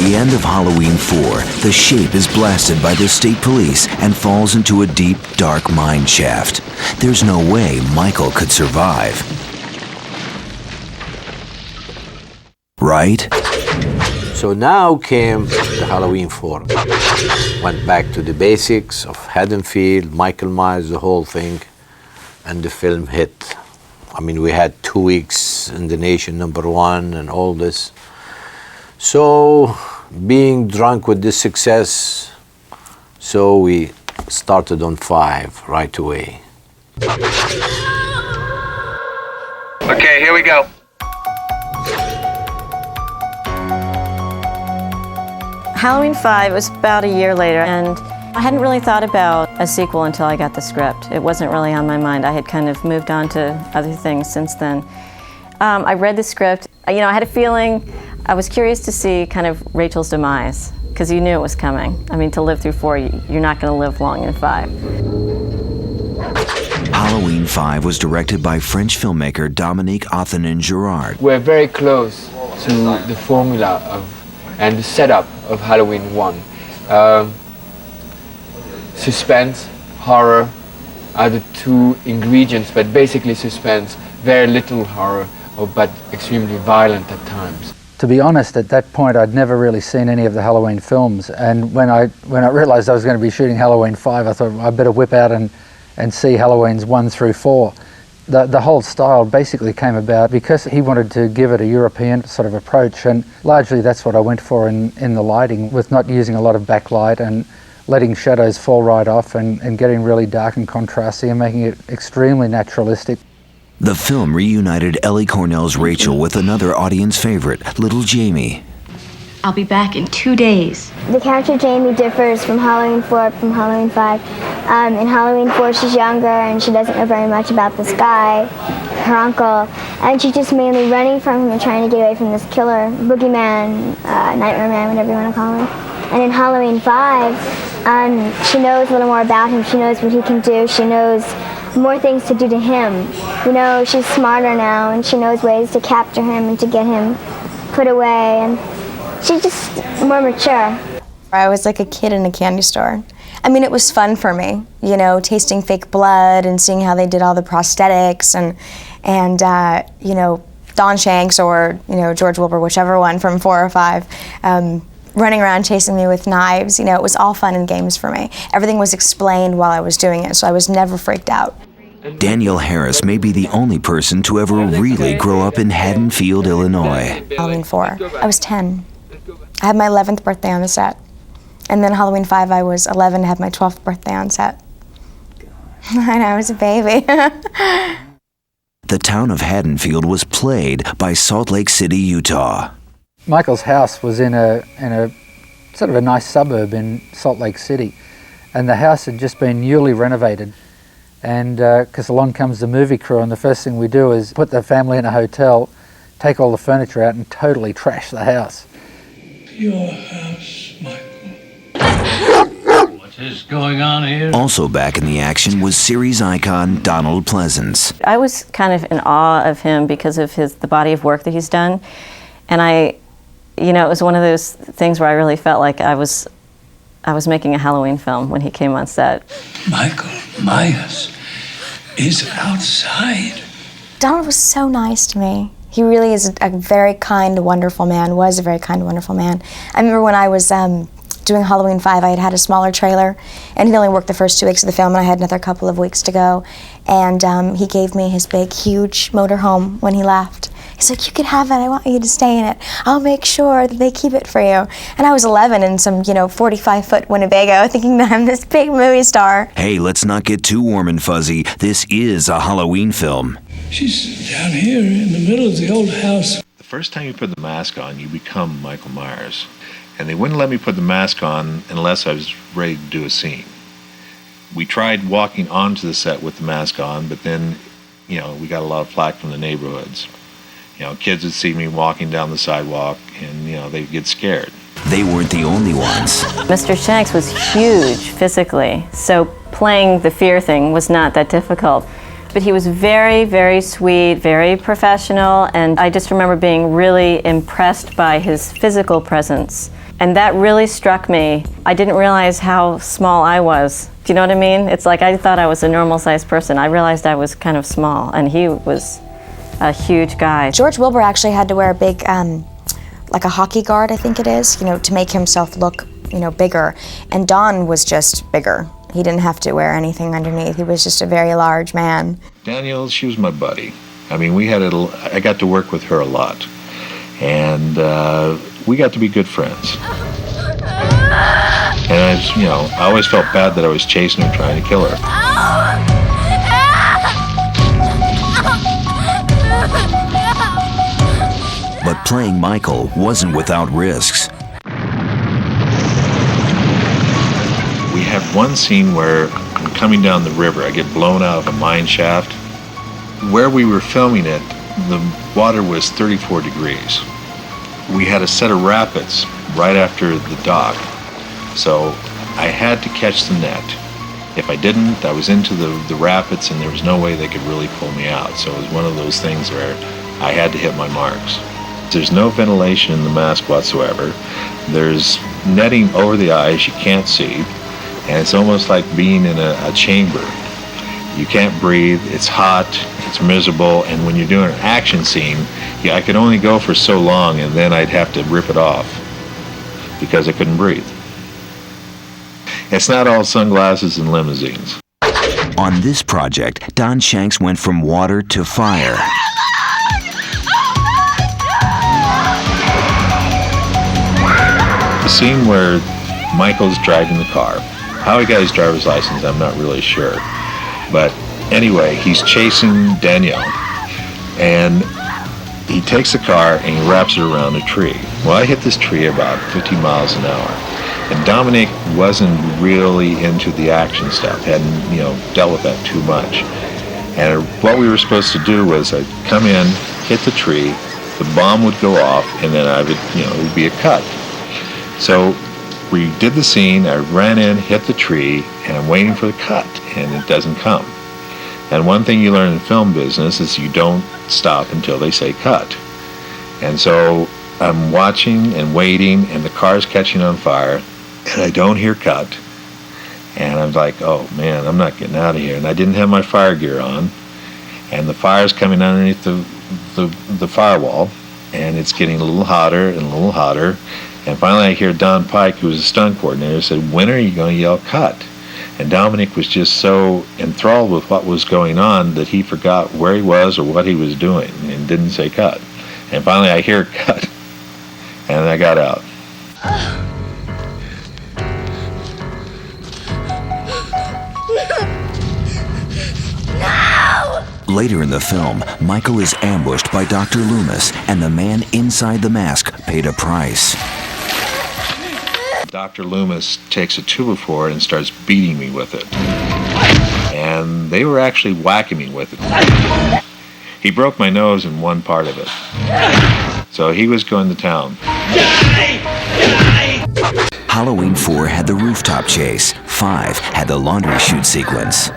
the end of Halloween 4, the Shape is blasted by the state police and falls into a deep, dark mine shaft. There's no way Michael could survive. Right? So now came the Halloween 4. Went back to the basics of Haddonfield, Michael Myers, the whole thing, and the film hit. I mean, we had 2 weeks in the nation, #1, and all this. So, being drunk with this success, so we started on 5 right away. Okay, here we go. Halloween 5 was about a year later, and I hadn't really thought about a sequel until I got the script. It wasn't really on my mind. I had kind of moved on to other things since then. I read the script. You know, I had a feeling, I was curious to see kind of Rachel's demise, because you knew it was coming. I mean, to live through 4, you're not going to live long in 5. Halloween 5 was directed by French filmmaker Dominique Othenin-Girard. We're very close to the formula and the setup of Halloween 1. Suspense, horror are the 2 ingredients, but basically suspense, very little horror, but extremely violent at times. To be honest, at that point I'd never really seen any of the Halloween films, and when I realised I was going to be shooting Halloween 5, I thought I'd better whip out and see Halloweens 1 through 4. The whole style basically came about because he wanted to give it a European sort of approach, and largely that's what I went for in the lighting, with not using a lot of backlight and letting shadows fall right off and getting really dark and contrasty and making it extremely naturalistic. The film reunited Ellie Cornell's Rachel with another audience favorite, little Jamie. I'll be back in 2 days. The character Jamie differs from Halloween 4 from Halloween 5. In Halloween 4, she's younger and she doesn't know very much about this guy, her uncle, and she's just mainly running from him and trying to get away from this killer, boogeyman, nightmare man, whatever you want to call him. And in Halloween 5, she knows a little more about him. She knows what he can do. She knows more things to do to him. You know, she's smarter now and she knows ways to capture him and to get him put away, and she's just more mature. I was like a kid in a candy store. I mean, it was fun for me, you know, tasting fake blood and seeing how they did all the prosthetics and you know, Don Shanks or, you know, George Wilbur, whichever one from 4 or 5, running around chasing me with knives. You know, it was all fun and games for me. Everything was explained while I was doing it, so I was never freaked out. Danielle Harris may be the only person to ever really grow up in Haddonfield, Illinois. Halloween 4, I was 10. I had my 11th birthday on the set. And then Halloween 5, I was 11 to have my 12th birthday on set. I know, I was a baby. The town of Haddonfield was played by Salt Lake City, Utah. Michael's house was in a sort of a nice suburb in Salt Lake City, and the house had just been newly renovated. And because along comes the movie crew, and the first thing we do is put the family in a hotel, take all the furniture out, and totally trash the house. Your house, Michael. What is going on here? Also back in the action was series icon Donald Pleasence. I was kind of in awe of him because of the body of work that he's done, and you know, it was one of those things where I really felt like I was making a Halloween film when he came on set. Michael Myers is outside. Donald was so nice to me. He really is a very kind, wonderful man, was a very kind, wonderful man. I remember when I was doing Halloween 5, I had a smaller trailer, and he only worked the first 2 weeks of the film, and I had another couple of weeks to go. And he gave me his big, huge motorhome when he left. He's like, you can have it, I want you to stay in it. I'll make sure that they keep it for you. And I was 11 in some, you know, 45-foot Winnebago thinking that I'm this big movie star. Hey, let's not get too warm and fuzzy. This is a Halloween film. She's down here in the middle of the old house. The first time you put the mask on, you become Michael Myers. And they wouldn't let me put the mask on unless I was ready to do a scene. We tried walking onto the set with the mask on, but then, you know, we got a lot of flack from the neighborhoods. You know, kids would see me walking down the sidewalk and, you know, they'd get scared. They weren't the only ones. Mr. Shanks was huge physically, so playing the fear thing was not that difficult. But he was very, very sweet, very professional, and I just remember being really impressed by his physical presence. And that really struck me. I didn't realize how small I was. Do you know what I mean? It's like I thought I was a normal-sized person. I realized I was kind of small, and he was a huge guy. George Wilbur actually had to wear a big, like a hockey guard, I think it is, you know, to make himself look, you know, bigger. And Don was just bigger. He didn't have to wear anything underneath. He was just a very large man. Danielle, she was my buddy. I mean, I got to work with her a lot. And we got to be good friends. And I always felt bad that I was chasing her, trying to kill her. But playing Michael wasn't without risks. We have one scene where I'm coming down the river. I get blown out of a mine shaft. Where we were filming it, the water was 34 degrees. We had a set of rapids right after the dock, so I had to catch the net. If I didn't, I was into the rapids and there was no way they could really pull me out. So it was one of those things where I had to hit my marks. There's no ventilation in the mask whatsoever. There's netting over the eyes you can't see, and it's almost like being in a chamber. You can't breathe, it's hot, it's miserable, and when you're doing an action scene, I could only go for so long and then I'd have to rip it off because I couldn't breathe. It's not all sunglasses and limousines. On this project, Don Shanks went from water to fire. The scene where Michael's driving the car. How he got his driver's license, I'm not really sure. But anyway, he's chasing Danielle, and he takes the car and he wraps it around a tree. Well, I hit this tree about 50 miles an hour, and Dominique wasn't really into the action stuff, hadn't dealt with that too much. And what we were supposed to do was I'd come in, hit the tree, the bomb would go off, and then I would, it would be a cut. So we did the scene, I ran in, hit the tree, and I'm waiting for the cut, and it doesn't come. And one thing you learn in film business is you don't stop until they say cut. And so I'm watching and waiting, and the car's catching on fire, and I don't hear cut. And I'm like, oh man, I'm not getting out of here. And I didn't have my fire gear on, and the fire's coming underneath the firewall, and it's getting a little hotter and a little hotter. And finally I hear Don Pike, who was a stunt coordinator, said, when are you going to yell cut? And Dominique was just so enthralled with what was going on that he forgot where he was or what he was doing and didn't say cut. And finally I hear cut, and I got out. Later in the film, Michael is ambushed by Dr. Loomis, and the man inside the mask paid a price. Dr. Loomis takes a 2x4 and starts beating me with it. And they were actually whacking me with it. He broke my nose in one part of it. So he was going to town. Halloween 4 had the rooftop chase. 5 had the laundry chute sequence.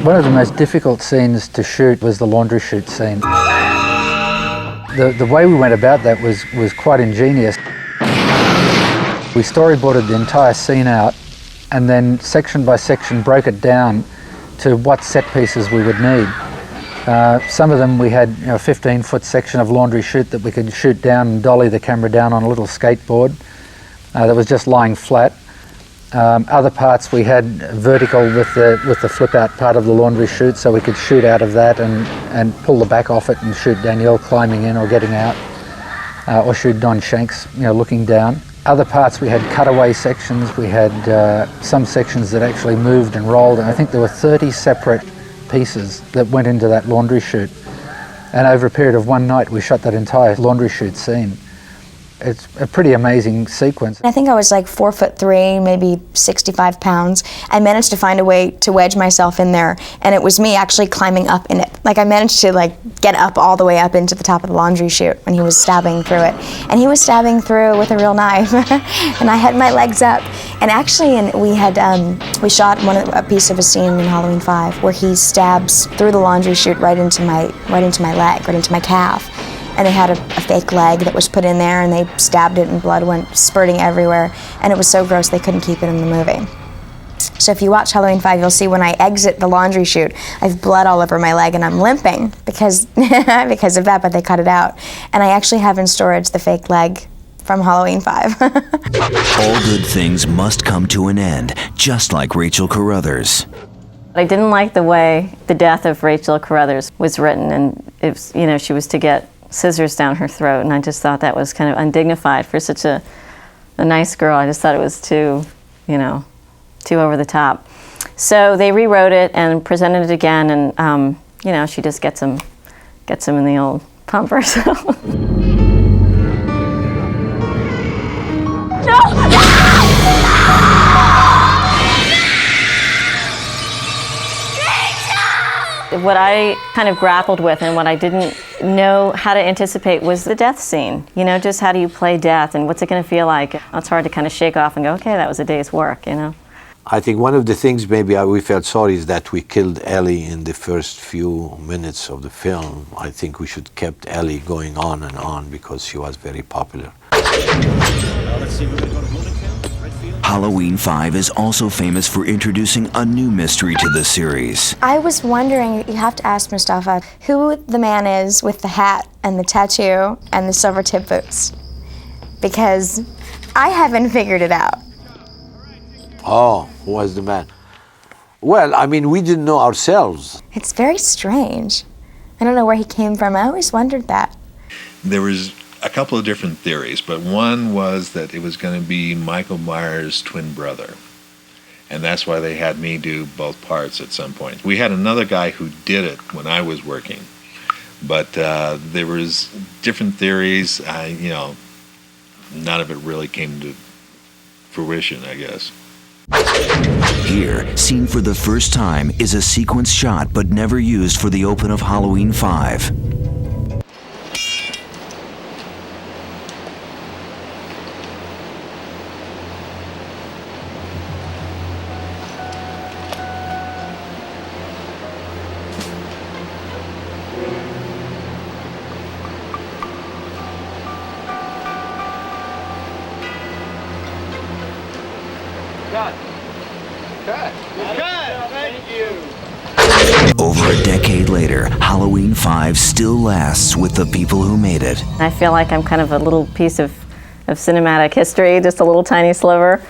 One of the most difficult scenes to shoot was the laundry chute scene. The way we went about that was quite ingenious. We storyboarded the entire scene out and then section by section broke it down to what set pieces we would need. Some of them we had a 15-foot section of laundry chute that we could shoot down and dolly the camera down on a little skateboard that was just lying flat. Other parts we had vertical with the flip out part of the laundry chute, so we could shoot out of that and pull the back off it and shoot Danielle climbing in or getting out, or shoot Don Shanks looking down. Other parts we had cutaway sections, we had some sections that actually moved and rolled, and I think there were 30 separate pieces that went into that laundry chute. And over a period of one night we shot that entire laundry chute scene. It's a pretty amazing sequence. I think I was like 4'3", maybe 65 pounds. I managed to find a way to wedge myself in there, and it was me actually climbing up in it. Like I managed to get up all the way up into the top of the laundry chute when he was stabbing through it. And he was stabbing through with a real knife, and I had my legs up. And actually, we shot a piece of a scene in Halloween 5 where he stabs through the laundry chute right into my leg, right into my calf. and they had a fake leg that was put in there, and they stabbed it and blood went spurting everywhere, and it was so gross they couldn't keep it in the movie. So if you watch Halloween 5, you'll see when I exit the laundry chute, I have blood all over my leg and I'm limping because, because of that, but they cut it out. And I actually have in storage the fake leg from Halloween 5. All good things must come to an end, just like Rachel Carruthers. I didn't like the way the death of Rachel Carruthers was written, and it was, you know, she was to get scissors down her throat, and I just thought that was kind of undignified for such a nice girl. I just thought it was too, you know, too over the top. So they rewrote it and presented it again, and you know, she just gets him in the old pumper. So. What I kind of grappled with and what I didn't know how to anticipate was the death scene. You know, just how do you play death and what's it going to feel like? It's hard to kind of shake off and go, okay, that was a day's work, you know. I think one of the things maybe we felt sorry is that we killed Ellie in the first few minutes of the film. I think we should kept Ellie going on and on because she was very popular. Halloween 5 is also famous for introducing a new mystery to the series. I was wondering, you have to ask Mustafa, who the man is with the hat and the tattoo and the silver tip boots. Because I haven't figured it out. Oh, who was the man? Well, I mean, we didn't know ourselves. It's very strange. I don't know where he came from. I always wondered that. There was a couple of different theories, but one was that it was going to be Michael Myers' twin brother. And that's why they had me do both parts at some point. We had another guy who did it when I was working, but there was different theories. You know, none of it really came to fruition, I guess. Here, seen for the first time, is a sequence shot but never used for the open of Halloween 5. Over a decade later, Halloween 5 still lasts with the people who made it. I feel like I'm kind of a little piece of cinematic history, just a little tiny sliver.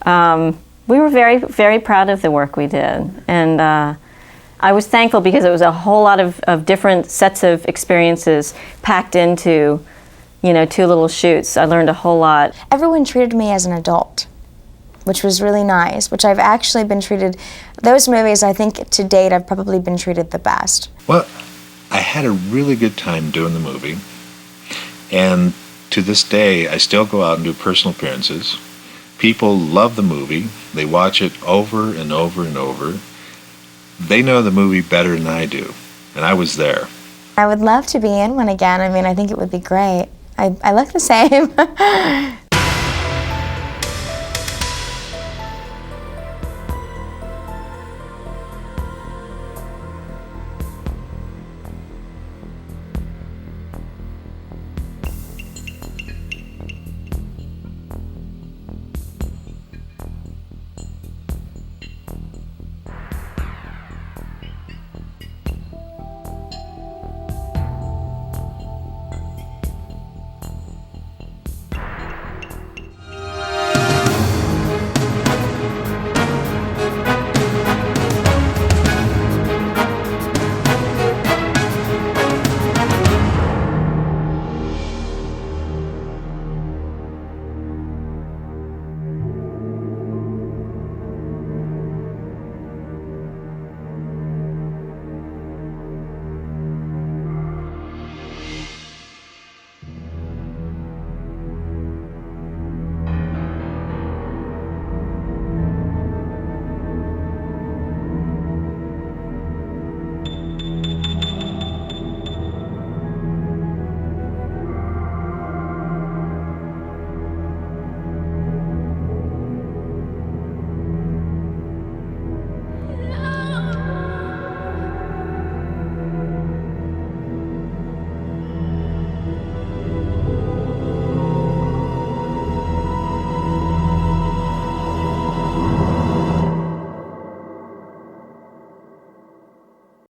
We were very, very proud of the work we did. And I was thankful because it was a whole lot of different sets of experiences packed into, you know, 2 little shoots. I learned a whole lot. Everyone treated me as an adult, which was really nice, which I've actually been treated, those movies I think to date I've probably been treated the best. Well, I had a really good time doing the movie, and to this day I still go out and do personal appearances. People love the movie, they watch it over and over and over. They know the movie better than I do, and I was there. I would love to be in one again. I mean, I think it would be great. I look the same.